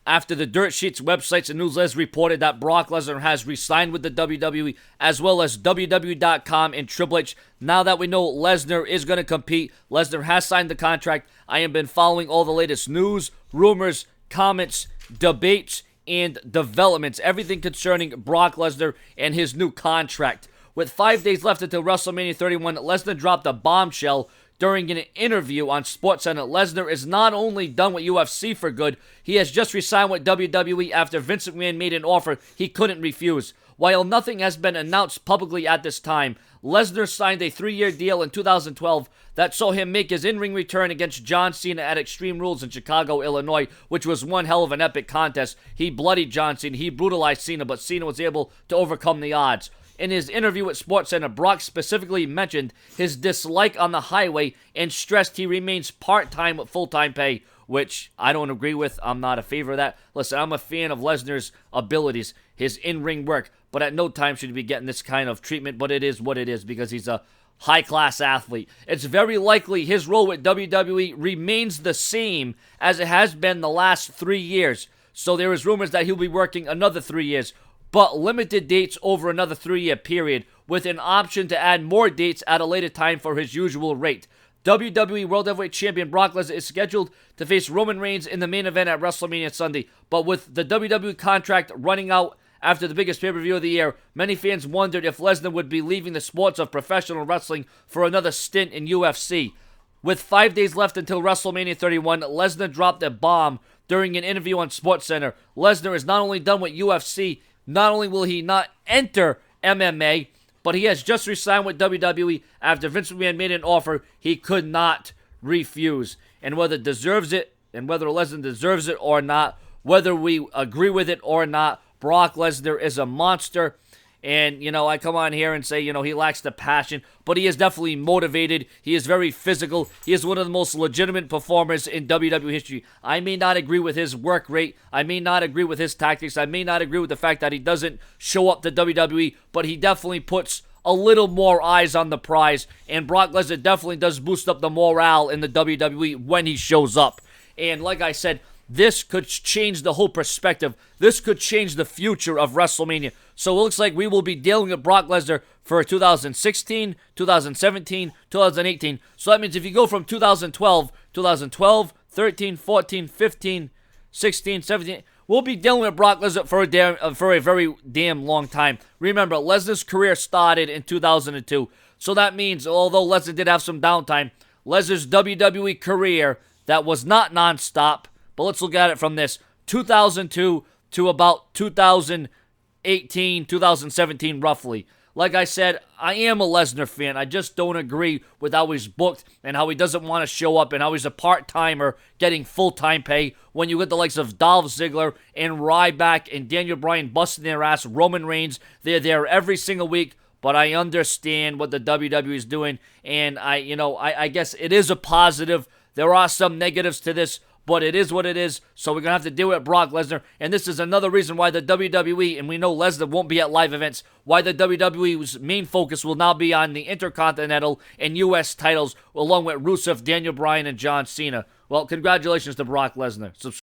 after the Dirt Sheets websites and newsletters reported that Brock Lesnar has re-signed with the WWE, as well as WWE.com and Triple H. Now that we know Lesnar is going to compete, Lesnar has signed the contract. I have been following all the latest news, rumors, comments, debates, and developments, everything concerning Brock Lesnar and his new contract. With 5 days left until WrestleMania 31, Lesnar dropped a bombshell during an interview on SportsCenter. Lesnar is not only done with UFC for good, he has just re-signed with WWE after Vince McMahon made an offer he couldn't refuse. While nothing has been announced publicly at this time, Lesnar signed a 3-year deal in 2012 that saw him make his in-ring return against John Cena at Extreme Rules in Chicago, Illinois, which was one hell of an epic contest. He bloodied John Cena, he brutalized Cena, but Cena was able to overcome the odds. In his interview with SportsCenter, Brock specifically mentioned his dislike on the highway and stressed he remains part-time with full-time pay, which I don't agree with. I'm not a favor of that. Listen, I'm a fan of Lesnar's abilities, his in-ring work, but at no time should he be getting this kind of treatment, but it is what it is because he's a high-class athlete. It's very likely his role with WWE remains the same as it has been the last 3 years. So there is rumors that he'll be working another 3 years, but limited dates over another 3-year period, with an option to add more dates at a later time for his usual rate. WWE World Heavyweight Champion Brock Lesnar is scheduled to face Roman Reigns in the main event at WrestleMania Sunday, but with the WWE contract running out after the biggest pay-per-view of the year, many fans wondered if Lesnar would be leaving the sports of professional wrestling for another stint in UFC. With 5 days left until WrestleMania 31, Lesnar dropped a bomb during an interview on SportsCenter. Lesnar is not only done with UFC, not only will he not enter MMA, but he has just re-signed with WWE after Vince McMahon made an offer he could not refuse. And whether Lesnar deserves it or not, whether we agree with it or not, Brock Lesnar is a monster. And, I come on here and say, he lacks the passion, but he is definitely motivated. He is very physical. He is one of the most legitimate performers in WWE history. I may not agree with his work rate. I may not agree with his tactics. I may not agree with the fact that he doesn't show up to WWE, but he definitely puts a little more eyes on the prize. And Brock Lesnar definitely does boost up the morale in the WWE when he shows up. And like I said, this could change the whole perspective. This could change the future of WrestleMania. So it looks like we will be dealing with Brock Lesnar for 2016, 2017, 2018. So that means if you go from 2012, 13, 14, 15, 16, 17, we'll be dealing with Brock Lesnar for a very damn long time. Remember, Lesnar's career started in 2002. So that means, although Lesnar did have some downtime, Lesnar's WWE career, that was not nonstop. But let's look at it from this 2002 to about 2018, 2017 roughly. Like I said, I am a Lesnar fan. I just don't agree with how he's booked and how he doesn't want to show up and how he's a part-timer getting full-time pay when you get the likes of Dolph Ziggler and Ryback and Daniel Bryan busting their ass, Roman Reigns. They're there every single week. But I understand what the WWE is doing, and I guess it is a positive. There are some negatives to this, but it is what it is, so we're going to have to deal with Brock Lesnar. And this is another reason why the WWE, and we know Lesnar won't be at live events, why the WWE's main focus will now be on the Intercontinental and U.S. titles, along with Rusev, Daniel Bryan, and John Cena. Well, congratulations to Brock Lesnar.